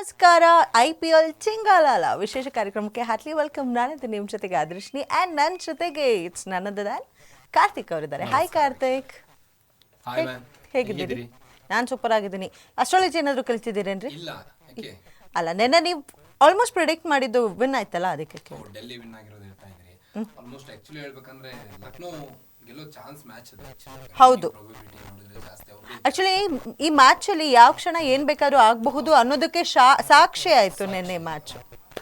ನಮಸ್ಕಾರ. IPL ಚಿಂಗಾಲಾಲ ವಿಶೇಷ ಕಾರ್ಯಕ್ರಮಕ್ಕೆ ಹಾರ್ಟ್ಲಿ ವೆಲ್ಕಮ್. ನಾನಿದ್ದು ನಿಮ್ಮ ಜೊತೆಗೆ ಅದೃಶ್ನಿ ಆ್ಯಂಡ್ ನನ್ನ ಜೊತೆಗೆ ಇಟ್ಸ್ ನನ್ನದಾಲ್ ಕಾರ್ತಿಕ್ ಅವರಿದ್ದಾರೆ. ಹಾಯ್ ಕಾರ್ತಿಕ್, ಹೇಗಿದ್ದೀರಿ? ನಾನು ಸೂಪರ್ ಆಗಿದ್ದೀನಿ. ಅಸ್ಟ್ರಾಲಜಿ ಏನಾದರೂ ಕಲಿತಿದ್ದೀರೇನ್ರಿ? ಅಲ್ಲ, ನೆನ್ನೆ ನೀವು ಆಲ್ಮೋಸ್ಟ್ ಪ್ರಿಡಿಕ್ಟ್ ಮಾಡಿದ್ದು ವಿನ್ ಆಯ್ತಲ್ಲ, ಅದಕ್ಕೆ ಡೆಲ್ಲಿ ವಿನ್ ಆಗಿರೋದು ಹೇಳ್ತಾ ಇದ್ರಿ. ಆಲ್ಮೋಸ್ಟ್ ಆಕ್ಚುಲಿ ಹೇಳ್ಬೇಕಂದ್ರೆ ಲಕ್ನೋ ಗೆಲ್ಲೋ ಚಾನ್ಸ್ ಮ್ಯಾಚ್ ಇದೆ. ಹೌದು, ಆಕ್ಚುಲಿ ಈ ಮ್ಯಾಚ್ ಅಲ್ಲಿ ಯಾವ ಕ್ಷಣ ಏನ್ ಬೇಕಾದ್ರೂ ಆಗಬಹುದು ಅನ್ನೋದಕ್ಕೆ ಸಾಕ್ಷಿ ಆಯ್ತು ನಿನ್ನೆ ಮ್ಯಾಚ್.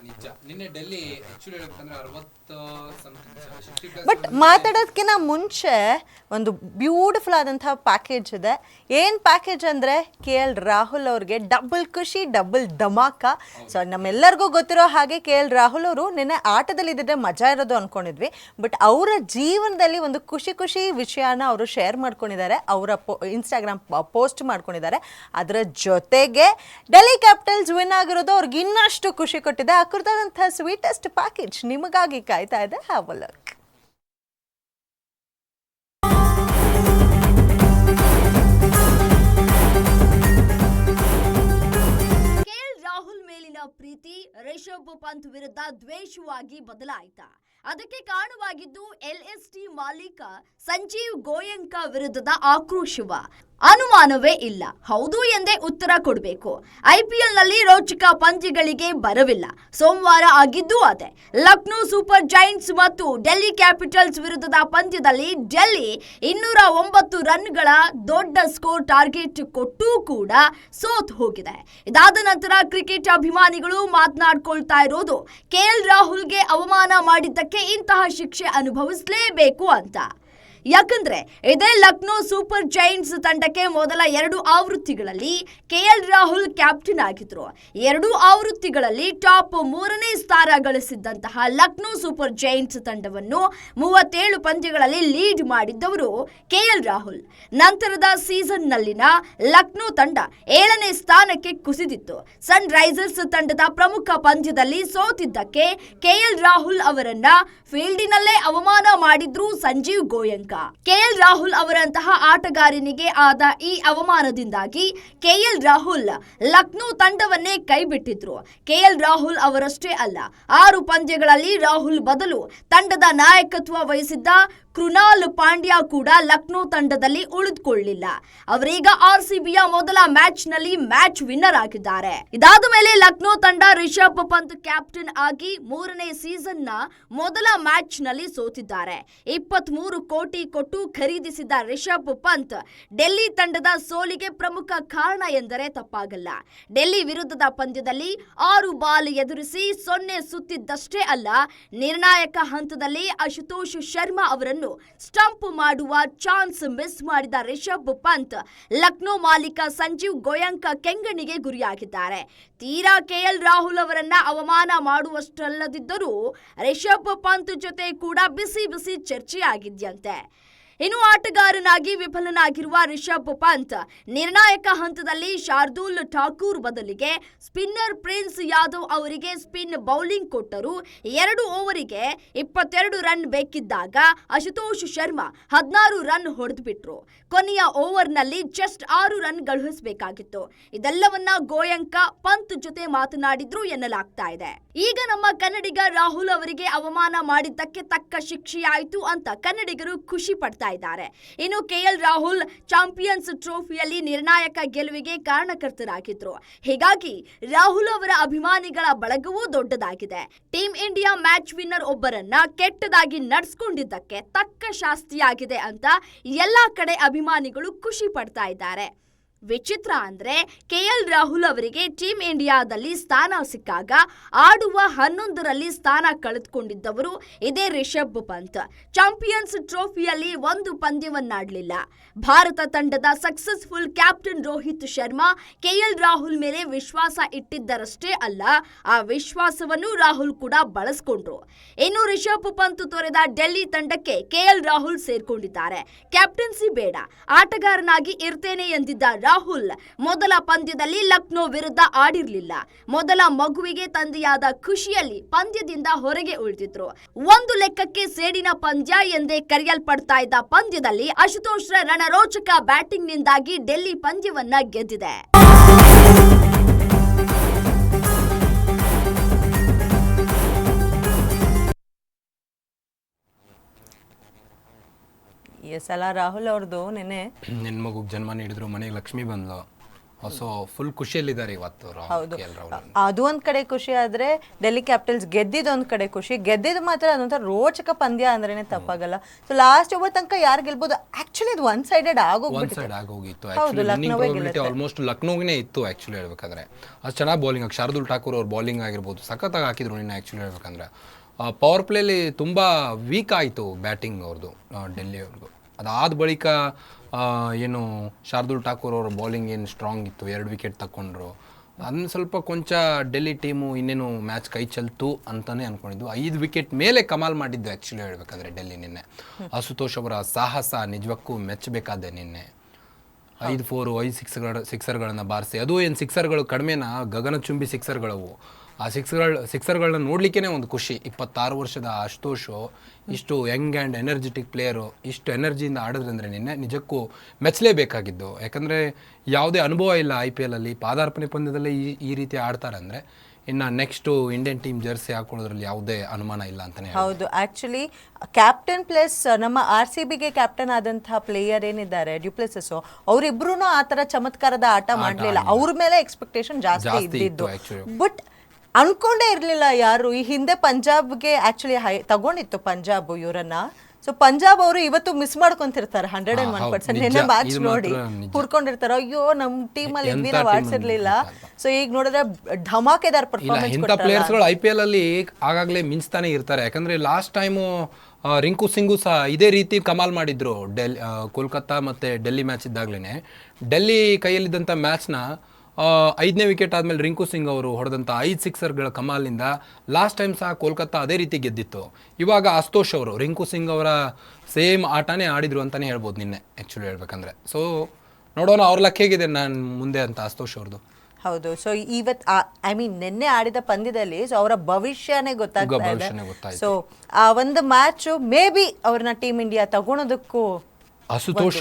ನಿಜ, ನಿನ್ನೆ ಡೆಲ್ಲಿ ಆಕ್ಚುಲಿ ಹೇಳ್ಬೇಕಂದ್ರೆ 60 ಬಟ್ ಮಾತಾಡೋದಕ್ಕಿಂತ ಮುಂಚೆ ಒಂದು ಬ್ಯೂಟಿಫುಲ್ ಆದಂತಹ ಪ್ಯಾಕೇಜ್ ಇದೆ. ಏನು ಪ್ಯಾಕೇಜ್ ಅಂದರೆ KL ರಾಹುಲ್ ಅವ್ರಿಗೆ ಡಬಲ್ ಖುಷಿ, ಡಬಲ್ ಧಮಾಕ. ಸೊ ನಮ್ಮೆಲ್ಲರಿಗೂ ಗೊತ್ತಿರೋ ಹಾಗೆ KL ರಾಹುಲ್ ಅವರು ನಿನ್ನೆ ಆಟದಲ್ಲಿ ಇದ್ದಿದ್ರೆ ಮಜಾ ಇರೋದು ಅಂದ್ಕೊಂಡಿದ್ವಿ. ಬಟ್ ಅವರ ಜೀವನದಲ್ಲಿ ಒಂದು ಖುಷಿ ವಿಷಯನ ಅವರು ಶೇರ್ ಮಾಡ್ಕೊಂಡಿದ್ದಾರೆ, ಅವರ ಇನ್ಸ್ಟಾಗ್ರಾಮ್ ಪೋಸ್ಟ್ ಮಾಡ್ಕೊಂಡಿದ್ದಾರೆ. ಅದರ ಜೊತೆಗೆ ಡೆಲ್ಲಿ ಕ್ಯಾಪಿಟಲ್ಸ್ ವಿನ್ ಆಗಿರೋದು ಅವ್ರಿಗೆ ಇನ್ನಷ್ಟು ಖುಷಿ ಕೊಟ್ಟಿದೆ. ಆ ಕುರಿತಾದಂತಹ ಸ್ವೀಟೆಸ್ಟ್ ಪ್ಯಾಕೇಜ್ ನಿಮಗಾಗಿ ಕಾಯ್ತಾ ಇದೆ. Have a look. ರಾಹುಲ್ ಮೇಲಿನ ಪ್ರೀತಿ ರಿಷಬ್ ಪಂತ್ ವಿರುದ್ಧ ದ್ವೇಷವಾಗಿ ಬದಲಾಯಿತಾ? ಅದಕ್ಕೆ ಕಾರಣವಾಗಿದ್ದು LST ಮಾಲೀಕ ಸಂಜೀವ್ ಗೋಯಂಕ ವಿರುದ್ಧದ ಆಕ್ರೋಶವ? ಅನುಮಾನವೇ ಇಲ್ಲ, ಹೌದು ಎಂದೇ ಉತ್ತರ ಕೊಡಬೇಕು. IPL ನಲ್ಲಿ ರೋಚಕ ಪಂದ್ಯಗಳಿಗೆ ಬರವಿಲ್ಲ. ಸೋಮವಾರ ಆಗಿದ್ದು ಅದೇ. ಲಕ್ನೋ ಸೂಪರ್ ಜೈಂಟ್ಸ್ ಮತ್ತು ಡೆಲ್ಲಿ ಕ್ಯಾಪಿಟಲ್ಸ್ ವಿರುದ್ಧದ ಪಂದ್ಯದಲ್ಲಿ ಡೆಲ್ಲಿ 209 ರನ್ಗಳ ದೊಡ್ಡ ಸ್ಕೋರ್ ಟಾರ್ಗೆಟ್ ಕೊಟ್ಟೂ ಕೂಡ ಸೋತ್ ಹೋಗಿದೆ. ಇದಾದ ನಂತರ ಕ್ರಿಕೆಟ್ ಅಭಿಮಾನಿಗಳು ಮಾತನಾಡ್ಕೊಳ್ತಾ ಇರೋದು KL ರಾಹುಲ್ಗೆ ಅವಮಾನ ಮಾಡಿದ್ದಕ್ಕೆ ಇಂತಹ ಶಿಕ್ಷೆ ಅನುಭವಿಸಲೇಬೇಕು ಅಂತ. ಯಾಕಂದ್ರೆ ಇದೇ ಲಕ್ನೋ ಸೂಪರ್ ಜೈಂಟ್ಸ್ ತಂಡಕ್ಕೆ ಮೊದಲ 2 ಆವೃತ್ತಿಗಳಲ್ಲಿ KL ರಾಹುಲ್ ಕ್ಯಾಪ್ಟನ್ ಆಗಿದ್ರು. 2 ಆವೃತ್ತಿಗಳಲ್ಲಿ ಟಾಪ್ 3ನೇ ಸ್ಥಾನ ಗಳಿಸಿದ್ದಂತಹ ಲಕ್ನೋ ಸೂಪರ್ ಜೈಂಟ್ಸ್ ತಂಡವನ್ನು 37 ಪಂದ್ಯಗಳಲ್ಲಿ ಲೀಡ್ ಮಾಡಿದ್ದವರು KL ರಾಹುಲ್. ನಂತರದ ಸೀಸನ್ ನಲ್ಲಿನ ಲಕ್ನೋ ತಂಡ 7ನೇ ಸ್ಥಾನಕ್ಕೆ ಕುಸಿದಿತ್ತು. ಸನ್ ರೈಸರ್ಸ್ ತಂಡದ ಪ್ರಮುಖ ಪಂದ್ಯದಲ್ಲಿ ಸೋತಿದ್ದಕ್ಕೆ KL ರಾಹುಲ್ ಅವರನ್ನ ಫೀಲ್ಡಿನಲ್ಲೇ ಅವಮಾನ ಮಾಡಿದ್ರು ಸಂಜೀವ್ ಗೋಯಂಕ. KL ರಾಹುಲ್ ಅವರಂತಹ ಆಟಗಾರನಿಗೆ ಆದ ಈ ಅವಮಾನದಿಂದಾಗಿ KL ರಾಹುಲ್ ಲಕ್ನೋ ತಂಡವನ್ನೇ ಕೈಬಿಟ್ಟಿದ್ರು. KL ರಾಹುಲ್ ಅವರಷ್ಟೇ ಅಲ್ಲ, 6 ಪಂದ್ಯಗಳಲ್ಲಿ ರಾಹುಲ್ ಬದಲು ತಂಡದ ನಾಯಕತ್ವ ವಹಿಸಿದ್ದ ಕೃನಾಲ್ ಪಾಂಡ್ಯ ಕೂಡ ಲಕ್ನೋ ತಂಡದಲ್ಲಿ ಉಳಿದುಕೊಳ್ಳಿಲ್ಲ. ಅವರೀಗ RCBಯ ಮೊದಲ ಮ್ಯಾಚ್ ನಲ್ಲಿ ಮ್ಯಾಚ್ ವಿನ್ನರ್ ಆಗಿದ್ದಾರೆ. ಇದಾದ ಮೇಲೆ ಲಕ್ನೋ ತಂಡ ರಿಷಬ್ ಪಂತ್ ಕ್ಯಾಪ್ಟನ್ ಆಗಿ 3ನೇ ಸೀಸನ್ ನ ಮೊದಲ ಮ್ಯಾಚ್ ನಲ್ಲಿ ಸೋತಿದ್ದಾರೆ. 23 ಕೋಟಿ ಕೊಟ್ಟು ಖರೀದಿಸಿದ ರಿಷಬ್ ಪಂತ್ ಡೆಲ್ಲಿ ತಂಡದ ಸೋಲಿಗೆ ಪ್ರಮುಖ ಕಾರಣ ಎಂದರೆ ತಪ್ಪಾಗಲ್ಲ. ಡೆಲ್ಲಿ ವಿರುದ್ಧದ ಪಂದ್ಯದಲ್ಲಿ 6 ಬಾಲ್ ಎದುರಿಸಿ 0 ಸುತ್ತಿದ್ದಷ್ಟೇ ಅಲ್ಲ, ನಿರ್ಣಾಯಕ ಹಂತದಲ್ಲಿ ಆಶುತೋಷ್ ಶರ್ಮಾ ಅವರನ್ನು ಸ್ಟಂಪ್ ಮಾಡುವ ಚಾನ್ಸ್ ಮಿಸ್ ಮಾಡಿದ ರಿಷಬ್ ಪಂತ್ ಲಕ್ನೋ ಮಾಲೀಕ ಸಂಜೀವ್ ಗೋಯಂಕ ಕೆಂಗಣ್ಣಿಗೆ ಗುರಿಯಾಗಿದ್ದಾರೆ. ತೀರಾ KL ರಾಹುಲ್ ಅವರನ್ನ ಅವಮಾನ ಮಾಡುವಷ್ಟಲ್ಲದಿದ್ದರೂ ರಿಷಬ್ ಪಂತ್ ಜೊತೆ ಕೂಡ ಬಿಸಿ ಚರ್ಚೆಯಾಗಿದ್ಯಂತೆ. ಇನ್ನು ಆಟಗಾರನಾಗಿ ವಿಫಲನಾಗಿರುವ ರಿಷಬ್ ಪಂತ್ ನಿರ್ಣಾಯಕ ಹಂತದಲ್ಲಿ ಶಾರ್ದೂಲ್ ಠಾಕೂರ್ ಬದಲಿಗೆ ಸ್ಪಿನ್ನರ್ ಪ್ರಿನ್ಸ್ ಯಾದವ್ ಅವರಿಗೆ ಸ್ಪಿನ್ ಬೌಲಿಂಗ್ ಕೊಟ್ಟರು. 2 ಓವರಿಗೆ 22 ರನ್ ಬೇಕಿದ್ದಾಗ ಆಶುತೋಷ್ ಶರ್ಮಾ 16 ರನ್ ಹೊಡೆದುಬಿಟ್ರು. ಕೊನೆಯ ಓವರ್ನಲ್ಲಿ ಜಸ್ಟ್ 6 ರನ್ ಗಳಿಸಬೇಕಾಗಿತ್ತು. ಇದೆಲ್ಲವನ್ನ ಗೋಯಂಕ ಪಂತ್ ಜೊತೆ ಮಾತನಾಡಿದ್ರು ಎನ್ನಲಾಗ್ತಾ ಇದೆ. ಈಗ ನಮ್ಮ ಕನ್ನಡಿಗ ರಾಹುಲ್ ಅವರಿಗೆ ಅವಮಾನ ಮಾಡಿದ್ದಕ್ಕೆ ತಕ್ಕ ಶಿಕ್ಷೆಯಾಯಿತು ಅಂತ ಕನ್ನಡಿಗರು ಖುಷಿ ಪಡ್ತಾ ಇದ್ದಾರೆ. ಇನ್ನು KL ರಾಹುಲ್ ಚಾಂಪಿಯನ್ಸ್ ಟ್ರೋಫಿಯಲ್ಲಿ ನಿರ್ಣಾಯಕ ಗೆಲುವಿಗೆ ಕಾರಣಕರ್ತರಾಗಿದ್ರು. ಹೀಗಾಗಿ ರಾಹುಲ್ ಅವರ ಅಭಿಮಾನಿಗಳ ಬಳಗವೂ ದೊಡ್ಡದಾಗಿದೆ. ಟೀಮ್ ಇಂಡಿಯಾ ಮ್ಯಾಚ್ ವಿನ್ನರ್ ಒಬ್ಬರನ್ನ ಕೆಟ್ಟದಾಗಿ ನಡೆಸಿಕೊಂಡಿದ್ದಕ್ಕೆ ತಕ್ಕ ಶಾಸ್ತಿಯಾಗಿದೆ ಅಂತ ಎಲ್ಲಾ ಕಡೆ ಅಭಿಮಾನಿಗಳು ಖುಷಿ ಪಡ್ತಾ ಇದ್ದಾರೆ. ವಿಚಿತ್ರ ಅಂದ್ರೆ KL ರಾಹುಲ್ ಅವರಿಗೆ ಟೀಮ್ ಇಂಡಿಯಾದಲ್ಲಿ ಸ್ಥಾನ ಸಿಕ್ಕಾಗ ಆಡುವ 11ರಲ್ಲಿ ಸ್ಥಾನ ಕಳೆದುಕೊಂಡಿದ್ದವರು ಇದೇ ರಿಷಬ್ ಪಂತ್. ಚಾಂಪಿಯನ್ಸ್ ಟ್ರೋಫಿಯಲ್ಲಿ 1 ಪಂದ್ಯವನ್ನಾಡಲಿಲ್ಲ. ಭಾರತ ತಂಡದ successful captain Rohit Sharma KL Rahul ಮೇಲೆ ವಿಶ್ವಾಸ ಇಟ್ಟಿದ್ದರಷ್ಟೇ ಅಲ್ಲ, ಆ ವಿಶ್ವಾಸವನ್ನು ರಾಹುಲ್ ಕೂಡ ಬಳಸಿಕೊಂಡ್ರು. ಇನ್ನು ರಿಷಬ್ ಪಂತ್ ತೊರೆದ ಡೆಲ್ಲಿ ತಂಡಕ್ಕೆ KL ರಾಹುಲ್ ಸೇರ್ಕೊಂಡಿದ್ದಾರೆ. ಕ್ಯಾಪ್ಟನ್ಸಿ ಬೇಡ, ಆಟಗಾರನಾಗಿ ಇರ್ತೇನೆ ಎಂದಿದ್ದ ರಾಹುಲ್ ಮೊದಲ ಪಂದ್ಯದಲ್ಲಿ ಲಕ್ನೋ ವಿರುದ್ಧ ಆಡಿರಲಿಲ್ಲ. ಮೊದಲ ಮಗುವಿಗೆ ತಂದೆಯಾದ ಖುಷಿಯಲ್ಲಿ ಪಂದ್ಯದಿಂದ ಹೊರಗೆ ಉಳಿದಿದ್ರು. ಒಂದು ಲೆಕ್ಕಕ್ಕೆ ಸೇಡಿನ ಪಂದ್ಯ ಎಂದೇ ಕರೆಯಲ್ಪಡ್ತಾ ಇದ್ದ ಪಂದ್ಯದಲ್ಲಿ ಆಶುತೋಷ್ ರಣರೋಚಕ ಬ್ಯಾಟಿಂಗ್ ನಿಂದಾಗಿ ಡೆಲ್ಲಿ ಪಂದ್ಯವನ್ನ ಗೆದ್ದಿದೆ. ಈ ಸಲ ರಾಹುಲ್ ಅವ್ರದ್ದು ನೆನೆ ನಿನ್ನ ಮಗುಗೆ ಜನ್ಮ ನೀಡಿದ್ರು, ಮನೆಗೆ ಲಕ್ಷ್ಮಿ ಬಂದ್ಲು. ಸೊ ಫುಲ್ ಖುಷಿಯಲ್ಲಿದ್ದಾರೆ ಇವತ್ತು ಹೌದು, ರಾಹುಲ್. ಅದು ಒಂದ್ ಕಡೆ ಖುಷಿ ಆದ್ರೆ ಡೆಲ್ಲಿ ಕ್ಯಾಪಿಟಲ್ಸ್ ಗೆದ್ದಿದ್ದು ಒಂದ್ ಕಡೆ ಖುಷಿ. ಗೆದ್ದಿದ್ದು ಮಾತ್ರ ಅದೊಂಥರ ರೋಚಕ ಪಂದ್ಯ ಅಂದ್ರೇನೆ ತಪ್ಪಾಗಲ್ಲ. ಸೊ ಲಾಸ್ಟ್ ಓವರ್ ತನಕ ಯಾರು ಗೆಲ್ಬೋದು, ಆಕ್ಚುಲಿ ಇದು ಒನ್ ಸೈಡೆಡ್ ಆಗೋಗಿತ್ತು. ಆಲ್ಮೋಸ್ಟ್ ಲಕ್ನೋಗೆ ಇತ್ತು ಆಕ್ಚುಲಿ ಹೇಳ್ಬೇಕಂದ್ರೆ. ಅಷ್ಟು ಚೆನ್ನಾಗಿ ಬೌಲಿಂಗ್, ಶಾರ್ದುಲ್ ಠಾಕೂರ್ ಅವ್ರ ಬೌಲಿಂಗ್ ಆಗಿರ್ಬೋದು ಸಖತ್ತಾಗಿ ಹಾಕಿದ್ರು ನಿನ್ನ ಆಕ್ಚುಲಿ ಹೇಳ್ಬೇಕಂದ್ರೆ. ಪವರ್ ಪ್ಲೇಲಿ ತುಂಬಾ ವೀಕ್ ಆಯಿತು ಬ್ಯಾಟಿಂಗ್ ಅವ್ರದ್ದು ಡೆಲ್ಲಿ ಅವ್ರದ್ದು. ಅದಾದ ಬಳಿಕ ಏನು ಶಾರ್ದುಲ್ ಠಾಕೂರ್ ಅವ್ರ ಬೌಲಿಂಗ್ ಏನು ಸ್ಟ್ರಾಂಗ್ ಇತ್ತು, 2 ವಿಕೆಟ್ ತಗೊಂಡ್ರು. ಅದನ್ನ ಸ್ವಲ್ಪ ಕೊಂಚ ಡೆಲ್ಲಿ ಟೀಮು ಇನ್ನೇನು ಮ್ಯಾಚ್ ಕೈ ಚೆಲ್ತು ಅಂತಲೇ ಅಂದ್ಕೊಂಡಿದ್ದು. 5 ವಿಕೆಟ್ ಮೇಲೆ ಕಮಾಲ್ ಮಾಡಿದ್ದು ಆ್ಯಕ್ಚುಲಿ ಹೇಳ್ಬೇಕಾದ್ರೆ ಡೆಲ್ಲಿ ನಿನ್ನೆ. ಅಶುತೋಷ್ ಅವರ ಸಾಹಸ ನಿಜಕ್ಕೂ ಮೆಚ್ಚಬೇಕಾದೆ ನಿನ್ನೆ. 5 4 5 ಸಿಕ್ಸರ್ಗಳನ್ನು ಬಾರಿಸಿ, ಅದು ಏನು ಸಿಕ್ಸರ್ಗಳು ಕಡಿಮೆನಾ, ಗಗನಚುಂಬಿ ಸಿಕ್ಸರ್ಗಳವು. ಆ ಸಿಕ್ಸರ್ಗಳನ್ನ ನೋಡ್ಲಿಕ್ಕೇ ಒಂದು ಖುಷಿ. 26 ವರ್ಷದ ಅಶುತೋಷ್ ಇಷ್ಟು ಯಂಗ್ ಆ್ಯಂಡ್ ಎನರ್ಜೆಟಿಕ್ ಪ್ಲೇಯರು ಇಷ್ಟು ಎನರ್ಜಿಯಿಂದ ಆಡಿದ್ರಂದ್ರೆ ನಿನ್ನೆ ನಿಜಕ್ಕೂ ಮೆಚ್ಚಲೇಬೇಕಾಗಿದ್ದು. ಯಾಕಂದರೆ ಯಾವುದೇ ಅನುಭವ ಇಲ್ಲ IPL ಅಲ್ಲಿ, ಪಾದಾರ್ಪಣೆ ಪಂದ್ಯದಲ್ಲೇ ಈ ರೀತಿ ಆಡ್ತಾರೆ ಅಂದರೆ ಇನ್ನು ನೆಕ್ಸ್ಟು ಇಂಡಿಯನ್ ಟೀಮ್ ಜರ್ಸಿ ಹಾಕೊಳ್ಳೋದ್ರಲ್ಲಿ ಯಾವುದೇ ಅನುಮಾನ ಇಲ್ಲ ಅಂತಲೇ. ಹೌದು, ಆ್ಯಕ್ಚುಲಿ ಕ್ಯಾಪ್ಟನ್ ಪ್ಲಸ್ ನಮ್ಮ RCBಗೆ ಕ್ಯಾಪ್ಟನ್ ಆದಂತಹ ಪ್ಲೇಯರ್ ಏನಿದ್ದಾರೆ ಡ್ಯುಪ್ಲೆಸಿಸ್, ಅವರಿಬ್ರು ಆ ಥರ ಚಮತ್ಕಾರದ ಆಟ ಮಾಡಲಿಲ್ಲ. ಅವ್ರ ಮೇಲೆ ಎಕ್ಸ್ಪೆಕ್ಟೇಷನ್ ಜಾಸ್ತಿ ಇದ್ದಿದ್ದು. ಬಟ್ ಅನ್ಕೊಂಡೇ ಇರಲಿಲ್ಲ ಯಾರು. ಈ ಹಿಂದೆ ಪಂಜಾಬ್ಗೆ ಆ್ಯಕ್ಚುಲಿ ತಗೊಂಡಿತ್ತು ಪಂಜಾಬ್ ಇವರನ್ನ. ಸೊ ಪಂಜಾಬ್ ಅವರು ಇವತ್ತು ಮಿಸ್ ಮಾಡ್ಕೊಂತಿರ್ತಾರೆ 101%. ನಿನ್ನೆ ಮ್ಯಾಚ್ ನೋಡಿ ಹುರ್ಕೊಂಡಿರ್ತಾರೆ, ಅಯ್ಯೋ ನಮ್ಮ ಟೀಮಲ್ಲಿ ಇದ್ವಿ ನಾವು ಆಡ್ಸಿರ್ಲಿಲ್ಲ. ಸೊ ಈಗ ನೋಡಿದ್ರೆ ಧಮಾಕೆದಾರ್ ಪರ್ಫಾರ್ಮೆನ್ಸ್. ಇಂಥ ಪ್ಲೇಯರ್ಸ್ಗಳು IPL ಅಲ್ಲಿ ಆಗಾಗಲೇ ಮಿಂಚ್ತಾನೆ ಇರ್ತಾರೆ. ಯಾಕಂದ್ರೆ ಲಾಸ್ಟ್ ಟೈಮು ರಿಂಕು ಸಿಂಗು ಸಹ ಇದೇ ರೀತಿ ಕಮಾಲ್ ಮಾಡಿದ್ರು. ಕೋಲ್ಕತ್ತಾ ಮತ್ತು ಡೆಲ್ಲಿ ಮ್ಯಾಚ್ ಇದ್ದಾಗಲೇ ಡೆಲ್ಲಿ ಕೈಯಲ್ಲಿದ್ದಂಥ ಮ್ಯಾಚ್ನ 5ನೇ ವಿಕೆಟ್ ಆದಮೇಲೆ ರಿಂಕು ಸಿಂಗ್ ಅವರು ಹೊಡೆದಂಥ 5 ಸಿಕ್ಸರ್ಗಳ ಕಮಾಲಿನಿಂದ ಲಾಸ್ಟ್ ಟೈಮ್ ಸಹ ಕೋಲ್ಕತ್ತಾ ಅದೇ ರೀತಿ ಗೆದ್ದಿತ್ತು. ಇವಾಗ ಅಶುತೋಷ್ ಅವರು ರಿಂಕು ಸಿಂಗ್ ಅವರ ಸೇಮ್ ಆಟನೇ ಆಡಿದ್ರು ಅಂತಲೇ ಹೇಳ್ಬೋದು ನಿನ್ನೆ ಆ್ಯಕ್ಚುಲಿ ಹೇಳ್ಬೇಕಂದ್ರೆ. ಸೊ ನೋಡೋಣ ಅವ್ರ ಲಕ್ ಹೇಗಿದೆ ನಾನು ಮುಂದೆ ಅಂತ ಅಶುತೋಷ್ ಅವ್ರದ್ದು. ಹೌದು, ಸೊ ಇವತ್ತು ನಿನ್ನೆ ಆಡಿದ ಪಂದ್ಯದಲ್ಲಿ ಸೊ ಅವರ ಭವಿಷ್ಯನೇ ಗೊತ್ತಾಗ್ತಾ ಇದೆ. ಸೊ ಆ ಒಂದು ಮ್ಯಾಚ್ ಮೇ ಬಿ ಅವ್ರನ್ನ ಟೀಮ್ ಇಂಡಿಯಾ ತಗೊಳೋದಕ್ಕೂ ಅಶುತೋಷ್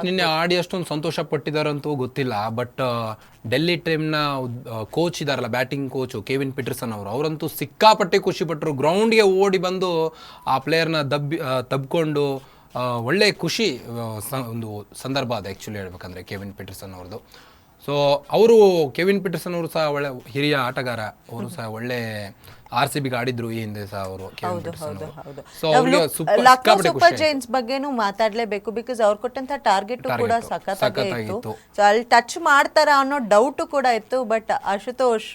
ನಿನ್ನೆ ಆಡಿ ಅಷ್ಟೊಂದು ಸಂತೋಷ ಪಟ್ಟಿದಾರಂತೂ ಗೊತ್ತಿಲ್ಲ. ಬಟ್ ಡೆಲ್ಲಿ ಟೀಮ್ನ ಕೋಚ್ ಇದಾರಲ್ಲ, ಬ್ಯಾಟಿಂಗ್ ಕೋಚು ಕೆವಿನ್ ಪೀಟರ್ಸನ್ ಅವರಂತೂ ಸಿಕ್ಕಾಪಟ್ಟೆ ಖುಷಿ ಪಟ್ಟರು. ಗ್ರೌಂಡ್ಗೆ ಓಡಿ ಬಂದು ಆ ಪ್ಲೇಯರ್ನ ತಬ್ಕೊಂಡು ಒಳ್ಳೆ ಖುಷಿ ಒಂದು ಸಂದರ್ಭ ಅದು ಆ್ಯಕ್ಚುಲಿ ಹೇಳ್ಬೇಕಂದ್ರೆ ಕೆವಿನ್ ಪೀಟರ್ಸನ್ ಅವ್ರದ್ದು. ಸೊ ಅವರು ಕೆವಿನ್ ಪೀಟರ್ಸನ್ ಅವರು ಸಹ ಒಳ್ಳೆ ಹಿರಿಯ ಆಟಗಾರ. ಅವರು ಸಹ ಒಳ್ಳೆ RCBಗೆ ಆಡಿದ್ರು ಈ ಹಿಂದೆ ಸಹ ಅವರು. ಸೂಪರ್ ಜೈಂಟ್ಸ್ ಬಗ್ಗೆನೂ ಮಾತಾಡ್ಲೇಬೇಕು. ಬಿಕಾಸ್ ಅವ್ರು ಕೊಟ್ಟಂತ ಟಾರ್ಗೆಟ್ ಕೂಡ ಸಖತ್ತಾಗಿತ್ತು. ಸೊ ಅಲ್ಲಿ ಟಚ್ ಮಾಡ್ತಾರ ಅನ್ನೋ ಡೌಟ್ ಕೂಡ ಇತ್ತು. But Ashutosh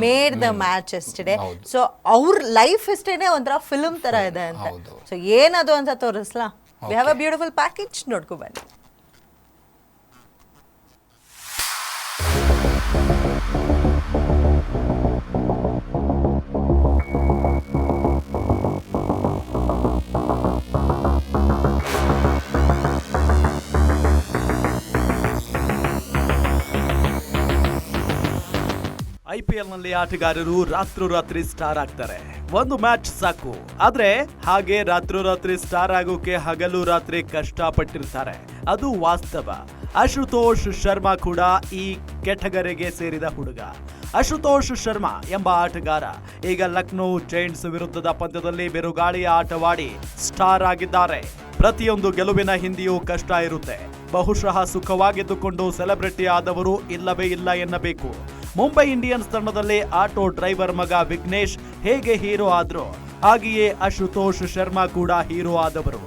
made the match yesterday. So ಅವ್ರ ಲೈಫ್ ಹಿಸ್ಟ್ರಿನೇ ಒಂಥರ ಫಿಲ್ಮ್ ತರ ಇದೆ ಅಂತ. ಸೊ ಏನದು ಅಂತ ತೋರಿಸ್ಲಾ? We have a beautiful package, ನೋಡ್ಕೊ ಬನ್ನಿ. IPLನಲ್ಲಿ ಆಟಗಾರರು ರಾತ್ರೋರಾತ್ರಿ ಸ್ಟಾರ್ ಆಗ್ತಾರೆ. ಒಂದು ಮ್ಯಾಚ್ ಸಾಕು. ಆದ್ರೆ ಹಾಗೆ ರಾತ್ರೋರಾತ್ರಿ ಸ್ಟಾರ್ ಆಗೋಕೆ ಹಗಲು ರಾತ್ರಿ ಕಷ್ಟಪಟ್ಟಿರ್ತಾರೆ, ಅದು ವಾಸ್ತವ. ಅಶುತೋಷ್ ಶರ್ಮಾ ಕೂಡ ಈ ಕೆಟಗರಿಗೆ ಸೇರಿದ ಹುಡುಗ. ಅಶುತೋಷ್ ಶರ್ಮಾ ಎಂಬ ಆಟಗಾರ ಈಗ ಲಕ್ನೋ ಜೈಂಟ್ಸ್ ವಿರುದ್ಧದ ಪಂದ್ಯದಲ್ಲಿ ಬಿರುಗಾಳಿಯ ಆಟವಾಡಿ ಸ್ಟಾರ್ ಆಗಿದ್ದಾರೆ. ಪ್ರತಿಯೊಂದು ಗೆಲುವಿನ ಹಿಂದೆಯೂ ಕಷ್ಟ ಇರುತ್ತೆ. ಬಹುಶಃ ಸುಖವಾಗಿದ್ದುಕೊಂಡು ಸೆಲೆಬ್ರಿಟಿ ಆದವರು ಇಲ್ಲವೇ ಇಲ್ಲ ಎನ್ನಬೇಕು. ಮುಂಬೈ ಇಂಡಿಯನ್ಸ್ ತಂಡದಲ್ಲಿ ಆಟೋ ಡ್ರೈವರ್ ಮಗ ವಿಘ್ನೇಶ್ ಹೇಗೆ ಹೀರೋ ಆದ್ರು, ಹಾಗೆಯೇ ಅಶುತೋಷ್ ಶರ್ಮಾ ಕೂಡ ಹೀರೋ ಆದವರು.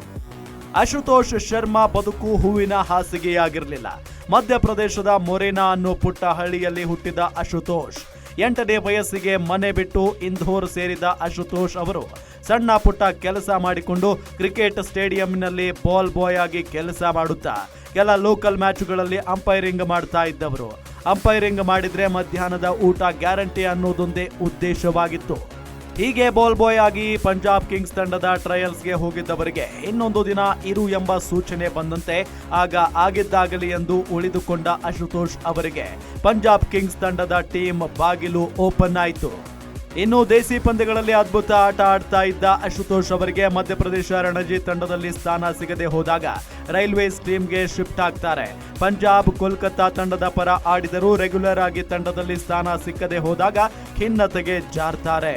ಅಶುತೋಷ್ ಶರ್ಮಾ ಬದುಕು ಹೂವಿನ ಹಾಸಿಗೆಯಾಗಿರಲಿಲ್ಲ. ಮಧ್ಯಪ್ರದೇಶದ ಮೊರೇನಾ ಅನ್ನೋ ಪುಟ್ಟ ಹಳ್ಳಿಯಲ್ಲಿ ಹುಟ್ಟಿದ ಅಶುತೋಷ್ 8ನೇ ವಯಸ್ಸಿಗೆ ಮನೆ ಬಿಟ್ಟು ಇಂದೋರ್ ಸೇರಿದ ಅಶುತೋಷ್ ಅವರು ಸಣ್ಣ ಪುಟ್ಟ ಕೆಲಸ ಮಾಡಿಕೊಂಡು ಕ್ರಿಕೆಟ್ ಸ್ಟೇಡಿಯಂನಲ್ಲಿ ಬಾಲ್ ಬಾಯ್ ಆಗಿ ಕೆಲಸ ಮಾಡುತ್ತಾ ಕೆಲ ಲೋಕಲ್ ಮ್ಯಾಚ್ಗಳಲ್ಲಿ ಅಂಪೈರಿಂಗ್ ಮಾಡ್ತಾ ಇದ್ದವರು. ಅಂಪೈರಿಂಗ್ ಮಾಡಿದ್ರೆ ಮಧ್ಯಾಹ್ನದ ಊಟ ಗ್ಯಾರಂಟಿ ಅನ್ನೋದೊಂದೇ ಉದ್ದೇಶವಾಗಿತ್ತು. ಹೀಗೆ ಬಾಲ್ ಬಾಯ್ ಆಗಿ ಪಂಜಾಬ್ ಕಿಂಗ್ಸ್ ತಂಡದ ಟ್ರಯಲ್ಸ್ಗೆ ಹೋಗಿದ್ದವರಿಗೆ ಇನ್ನೊಂದು ದಿನ ಇರು ಎಂಬ ಸೂಚನೆ ಬಂದಂತೆ ಆಗ ಆಗಿದ್ದಾಗಲಿ ಎಂದು ಉಳಿದುಕೊಂಡ ಅಶುತೋಷ್ ಅವರಿಗೆ ಪಂಜಾಬ್ ಕಿಂಗ್ಸ್ ತಂಡದ ಟೀಮ್ ಬಾಗಿಲು ಓಪನ್ ಆಯಿತು. ಇನ್ನು ದೇಸಿ ಪಂದ್ಯಗಳಲ್ಲಿ ಅದ್ಭುತ ಆಟ ಆಡ್ತಾ ಇದ್ದ ಅಶುತೋಷ್ ಅವರಿಗೆ ಮಧ್ಯಪ್ರದೇಶ ರಣಜಿ ತಂಡದಲ್ಲಿ ಸ್ಥಾನ ಸಿಗದೆ ಹೋದಾಗ ರೈಲ್ವೇಸ್ ಟೀಮ್ಗೆ ಶಿಫ್ಟ್ ಆಗ್ತಾರೆ. ಪಂಜಾಬ್ ಕೋಲ್ಕತ್ತಾ ತಂಡದ ಪರ ಆಡಿದರೂ ರೆಗ್ಯುಲರ್ ಆಗಿ ತಂಡದಲ್ಲಿ ಸ್ಥಾನ ಸಿಕ್ಕದೆ ಹೋದಾಗ ಖಿನ್ನತೆಗೆ ಜಾರ್ತಾರೆ.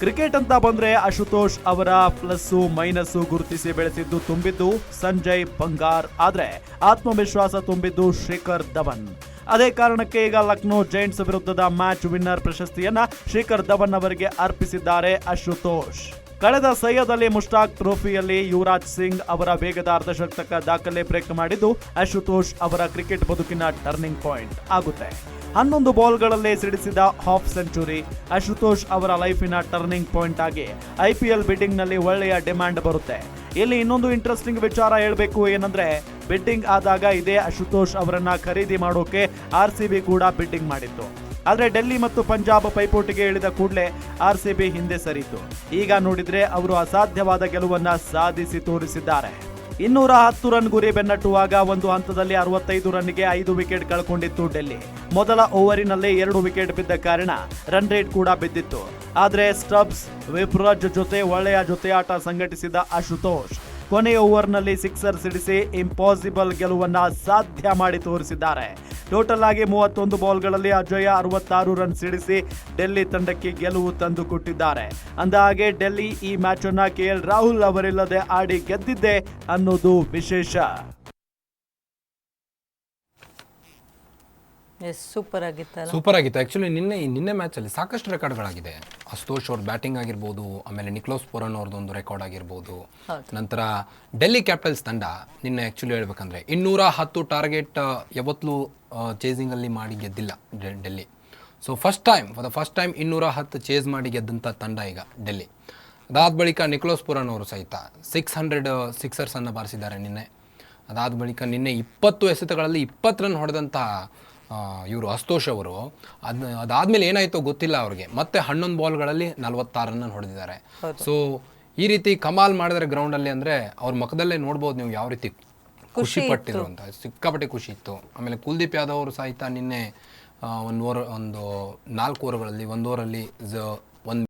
ಕ್ರಿಕೆಟ್ ಅಂತ ಬಂದ್ರೆ ಆಶುತೋಷ್ ಅವರ ಪ್ಲಸ್ಸು ಮೈನಸ್ಸು ಗುರುತಿಸಿ ಬೆಳೆಸಿದ್ದು ತುಂಬಿದ್ದು ಸಂಜಯ್ ಬಂಗಾರ್, ಆದ್ರೆ ಆತ್ಮವಿಶ್ವಾಸ ತುಂಬಿದ್ದು ಶಿಖರ್ ಧವನ್. ಅದೇ ಕಾರಣಕ್ಕೆ ಈಗ ಲಕ್ನೋ ಜೈಂಟ್ಸ್ ವಿರುದ್ಧದ ಮ್ಯಾಚ್ ವಿನ್ನರ್ ಪ್ರಶಸ್ತಿಯನ್ನ ಶಿಖರ್ ಧವನ್ ಅವರಿಗೆ ಅರ್ಪಿಸಿದ್ದಾರೆ ಆಶುತೋಷ್. ಕಳೆದ ಸಯ್ಯದ್ ಅಲಿ ಮುಷ್ತಾಕ್ ಟ್ರೋಫಿಯಲ್ಲಿ ಯುವರಾಜ್ ಸಿಂಗ್ ಅವರ ವೇಗದ ಅರ್ಧಶತಕ ದಾಖಲೆ ಬ್ರೇಕ್ ಮಾಡಿದ್ದು ಆಶುತೋಷ್ ಅವರ ಕ್ರಿಕೆಟ್ ಬದುಕಿನ ಟರ್ನಿಂಗ್ ಪಾಯಿಂಟ್ ಆಗುತ್ತೆ. 11 ಬಾಲ್ಗಳಲ್ಲಿ ಸಿಡಿಸಿದ ಹಾಫ್ ಸೆಂಚುರಿ ಆಶುತೋಷ್ ಅವರ ಲೈಫಿನ ಟರ್ನಿಂಗ್ ಪಾಯಿಂಟ್ ಆಗಿ IPL ಬಿಡ್ಡಿಂಗ್ ನಲ್ಲಿ ಒಳ್ಳೆಯ ಡಿಮ್ಯಾಂಡ್ ಬರುತ್ತೆ. ಇಲ್ಲಿ ಇನ್ನೊಂದು ಇಂಟ್ರೆಸ್ಟಿಂಗ್ ವಿಚಾರ ಹೇಳಬೇಕು ಏನಂದ್ರೆ, ಬಿಡ್ಡಿಂಗ್ ಆದಾಗ ಇದೇ ಆಶುತೋಷ್ ಅವರನ್ನ ಖರೀದಿ ಮಾಡೋಕೆ RCB ಕೂಡ ಬಿಡ್ಡಿಂಗ್ ಮಾಡಿತ್ತು. ಆದ್ರೆ ಡೆಲ್ಲಿ ಮತ್ತು ಪಂಜಾಬ್ ಪೈಪೋಟಿಗೆ ಇಳಿದ ಕೂಡಲೇ RCB ಹಿಂದೆ ಸರಿತು. ಈಗ ನೋಡಿದ್ರೆ ಅವರು ಅಸಾಧ್ಯವಾದ ಗೆಲುವನ್ನ ಸಾಧಿಸಿ ತೋರಿಸಿದ್ದಾರೆ. 210 ರನ್ ಗುರಿ ಬೆನ್ನಟ್ಟುವಾಗ ಒಂದು ಹಂತದಲ್ಲಿ 65 ರನ್ಗೆ 5 ವಿಕೆಟ್ ಕಳ್ಕೊಂಡಿತ್ತು ಡೆಲ್ಲಿ. ಮೊದಲ ಓವರಿನಲ್ಲೇ 2 ವಿಕೆಟ್ ಬಿದ್ದ ಕಾರಣ ರನ್ ರೇಟ್ ಕೂಡ ಬಿದ್ದಿತ್ತು. ಆದ್ರೆ ಸ್ಟಬ್ಸ್, ವಿಪ್ರಾಜ್ ಜೊತೆ ಒಳ್ಳೆಯ ಜೊತೆಯಾಟ ಸಂಘಟಿಸಿದ ಆಶುತೋಷ್ ಕೊನೆಯ ಓವರ್ನಲ್ಲಿ ಸಿಕ್ಸರ್ ಸಿಡಿಸಿ ಇಂಪಾಸಿಬಲ್ ಗೆಲುವನ್ನ ಸಾಧ್ಯ ಮಾಡಿ ತೋರಿಸಿದ್ದಾರೆ. ಟೋಟಲ್ ಆಗಿ 31 ಬಾಲ್ಗಳಲ್ಲಿ ಅಜಯ 66 ರನ್ ಸಿಡಿಸಿ ಡೆಲ್ಲಿ ತಂಡಕ್ಕೆ ಗೆಲುವು ತಂದು ಕೊಟ್ಟಿದ್ದಾರೆ. ಅಂದಹಾಗೆ ಡೆಲ್ಲಿ ಈ ಮ್ಯಾಚ್ ಅನ್ನ KL ರಾಹುಲ್ ಅವರಿಲ್ಲದೆ ಆಡಿ ಗೆದ್ದಿದ್ದೆ ಅನ್ನೋದು ವಿಶೇಷ. ಸೂಪರ್ ಆಗಿತ್ತಲ್ಲ. ಸೂಪರ್ ಆಗಿತ್ತು ಆ್ಯಕ್ಚುಲಿ. ನಿನ್ನೆ ಮ್ಯಾಚಲ್ಲಿ ಸಾಕಷ್ಟು ರೆಕಾರ್ಡ್ಗಳಾಗಿದೆ. ಅಸ್ತೋಷ್ ಅವ್ರ ಬ್ಯಾಟಿಂಗ್ ಆಗಿರ್ಬೋದು, ಆಮೇಲೆ ನಿಕ್ಲೋಸ್ ಪುರನ್ ಅವ್ರದ್ದೊಂದು ರೆಕಾರ್ಡ್ ಆಗಿರ್ಬೋದು. ನಂತರ ಡೆಲ್ಲಿ ಕ್ಯಾಪಿಟಲ್ಸ್ ತಂಡ ನಿನ್ನೆ ಆ್ಯಕ್ಚುಲಿ ಹೇಳ್ಬೇಕಂದ್ರೆ 210 ಟಾರ್ಗೆಟ್ ಯಾವತ್ತೂ ಚೇಸಿಂಗಲ್ಲಿ ಮಾಡಿ ಗೆದ್ದಿಲ್ಲ Delhi. So first time 210 chase ಮಾಡಿ ಗೆದ್ದಂಥ ತಂಡ ಈಗ ಡೆಲ್ಲಿ. ಅದಾದ ಬಳಿಕ ನಿಕ್ಲೋಸ್ ಪುರನ್ ಅವರು ಸಹಿತ 600 ಸಿಕ್ಸರ್ಸನ್ನು ಬಾರಿಸಿದ್ದಾರೆ ನಿನ್ನೆ. ಅದಾದ ಬಳಿಕ ನಿನ್ನೆ 20 ಎಸೆತಗಳಲ್ಲಿ 20 ರನ್ ಹೊಡೆದಂಥ ಇವರು ಅಸ್ತೋಷ್ ಅವರು ಅದಾದಮೇಲೆ ಏನಾಯಿತೋ ಗೊತ್ತಿಲ್ಲ ಅವ್ರಿಗೆ, ಮತ್ತೆ 11 ಬಾಲ್ಗಳಲ್ಲಿ 46 ರನ್ ಹೊಡೆದಿದ್ದಾರೆ. ಸೊ ಈ ರೀತಿ ಕಮಾಲ್ ಮಾಡಿದ್ರೆ ಗ್ರೌಂಡಲ್ಲಿ ಅಂದರೆ ಅವ್ರ ಮುಖದಲ್ಲೇ ನೋಡ್ಬೋದು ನೀವು ಯಾವ ರೀತಿ ಖುಷಿ ಪಟ್ಟಿದ್ರು ಅಂತ. ಸಿಕ್ಕಾಪಟ್ಟೆ ಖುಷಿ ಇತ್ತು. ಆಮೇಲೆ ಕುಲ್ದೀಪ್ ಯಾದವ್ ಅವರು ಸಹಿತ ನಿನ್ನೆ ಒಂದು 4 ಓವರ್ಗಳಲ್ಲಿ 1 ಓವರಲ್ಲಿ